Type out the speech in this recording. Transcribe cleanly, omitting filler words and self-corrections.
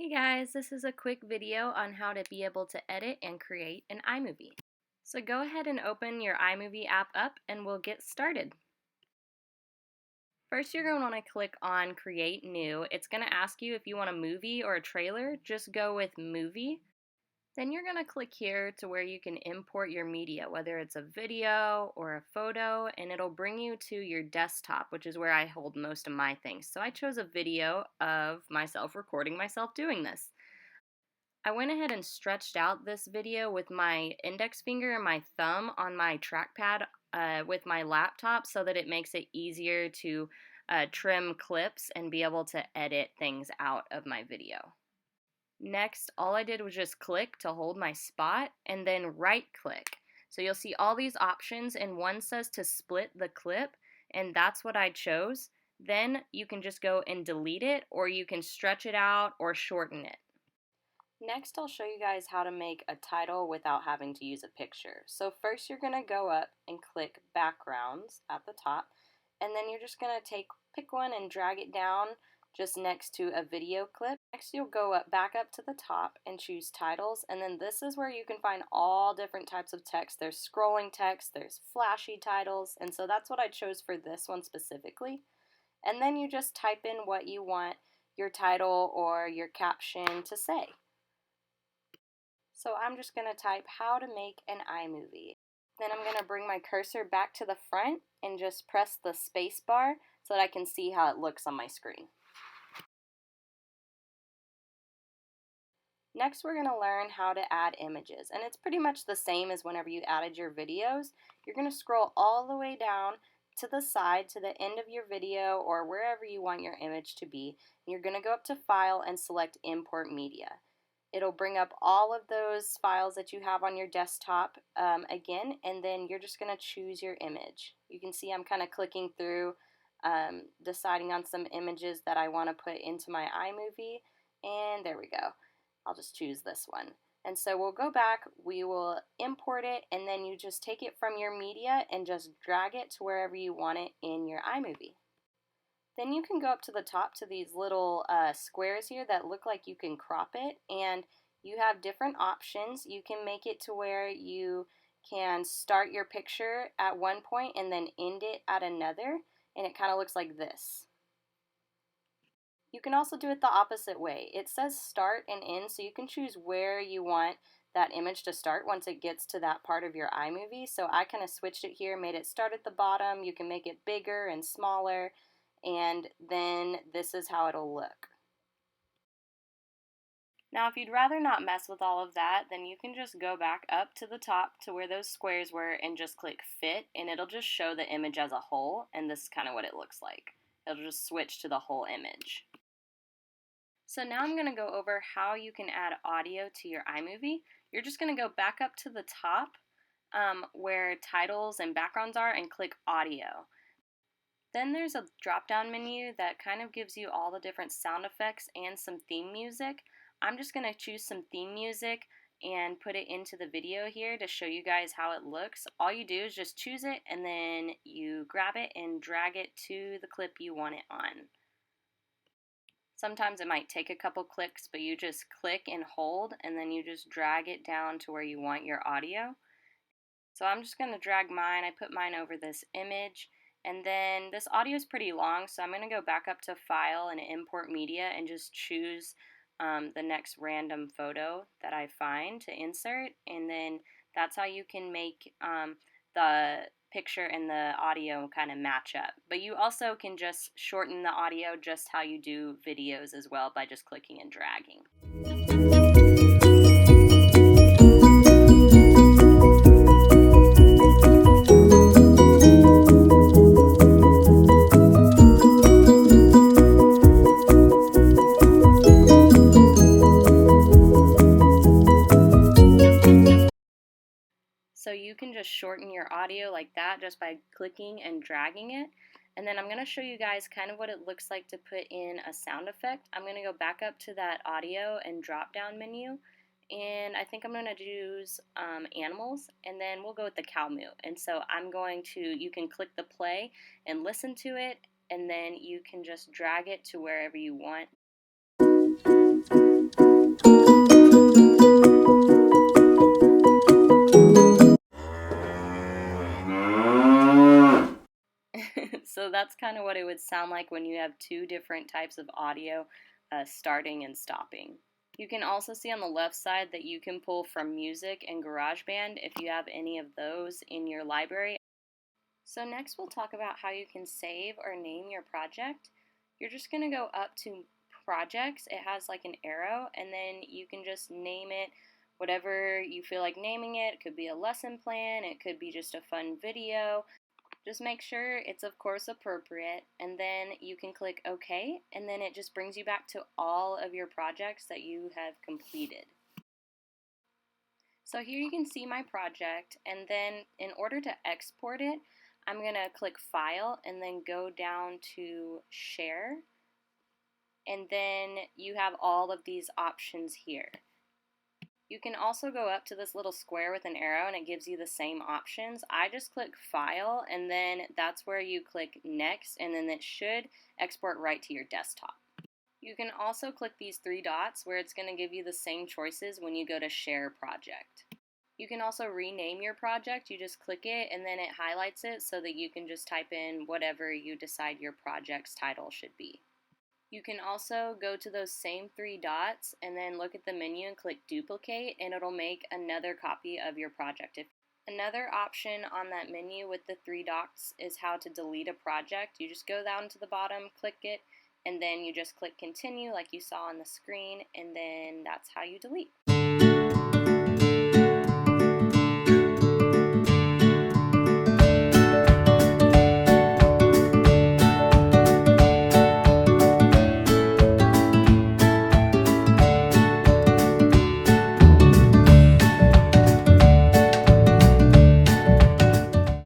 Hey guys, this is a quick video on how to be able to edit and create an iMovie. So go ahead and open your iMovie app up and we'll get started. First you're going to want to click on Create New. It's going to ask you if you want a movie or a trailer. Just go with Movie. Then you're going to click here to where you can import your media, whether it's a video or a photo, and it'll bring you to your desktop, which is where I hold most of my things. So I chose a video of myself recording myself doing this. I went ahead and stretched out this video with my index finger and my thumb on my trackpad with my laptop so that it makes it easier to trim clips and be able to edit things out of my video. Next, all I did was just click to hold my spot and then right click. So you'll see all these options and one says to split the clip, and that's what I chose. Then you can just go and delete it, or you can stretch it out or shorten it. Next, I'll show you guys how to make a title without having to use a picture. So first you're going to go up and click Backgrounds at the top, and then you're just going to pick one and drag it down just next to a video clip. Next you'll go back up to the top and choose Titles, and then this is where you can find all different types of text. There's scrolling text, there's flashy titles, and so that's what I chose for this one specifically. And then you just type in what you want your title or your caption to say. So I'm just going to type how to make an iMovie. Then I'm going to bring my cursor back to the front and just press the space bar so that I can see how it looks on my screen. Next we're going to learn how to add images, and it's pretty much the same as whenever you added your videos. You're going to scroll all the way down to the side to the end of your video or wherever you want your image to be. And you're going to go up to File and select Import Media. It'll bring up all of those files that you have on your desktop again, and then you're just going to choose your image. You can see I'm kind of clicking through, deciding on some images that I want to put into my iMovie, and there we go. I'll just choose this one. And so we'll go back, we will import it, and then you just take it from your media and just drag it to wherever you want it in your iMovie. Then you can go up to the top to these little squares here that look like you can crop it, and you have different options. You can make it to where you can start your picture at one point and then end it at another, and it kind of looks like this. You can also do it the opposite way. It says start and end, so you can choose where you want that image to start once it gets to that part of your iMovie. So I kind of switched it here, made it start at the bottom. You can make it bigger and smaller, and then this is how it'll look. Now if you'd rather not mess with all of that, then you can just go back up to the top to where those squares were and just click Fit, and it'll just show the image as a whole, and this is kind of what it looks like. It'll just switch to the whole image. So now I'm going to go over how you can add audio to your iMovie. You're just going to go back up to the top where titles and backgrounds are and click Audio. Then there's a drop-down menu that kind of gives you all the different sound effects and some theme music. I'm just going to choose some theme music and put it into the video here to show you guys how it looks. All you do is just choose it and then you grab it and drag it to the clip you want it on. Sometimes it might take a couple clicks, but you just click and hold and then you just drag it down to where you want your audio. So I'm just going to drag mine. I put mine over this image, and then this audio is pretty long, so I'm going to go back up to File and Import Media and just choose the next random photo that I find to insert, and then that's how you can make the picture and the audio kind of match up. But you also can just shorten the audio just how you do videos as well by just clicking and dragging. So you can just shorten your audio like that just by clicking and dragging it. And then I'm going to show you guys kind of what it looks like to put in a sound effect. I'm going to go back up to that audio and drop down menu, and I think I'm going to use animals, and then we'll go with the cow moo. And so I'm going to, you can click the play and listen to it, and then you can just drag it to wherever you want. kind of what it would sound like when you have two different types of audio starting and stopping. You can also see on the left side that you can pull from music and GarageBand if you have any of those in your library. So next we'll talk about how you can save or name your project. You're just going to go up to projects. It has like an arrow, and then you can just name it whatever you feel like naming it. It could be a lesson plan, it could be just a fun video. Just make sure it's of course appropriate, and then you can click OK, and then it just brings you back to all of your projects that you have completed. So here you can see my project, and then in order to export it, I'm going to click File and then go down to Share, and then you have all of these options here. You can also go up to this little square with an arrow and it gives you the same options. I just click File, and then that's where you click Next, and then it should export right to your desktop. You can also click these three dots where it's going to give you the same choices when you go to Share Project. You can also rename your project. You just click it and then it highlights it so that you can just type in whatever you decide your project's title should be. You can also go to those same three dots and then look at the menu and click Duplicate, and it'll make another copy of your project. Another option on that menu with the three dots is how to delete a project. You just go down to the bottom, click it, and then you just click Continue like you saw on the screen, and then that's how you delete.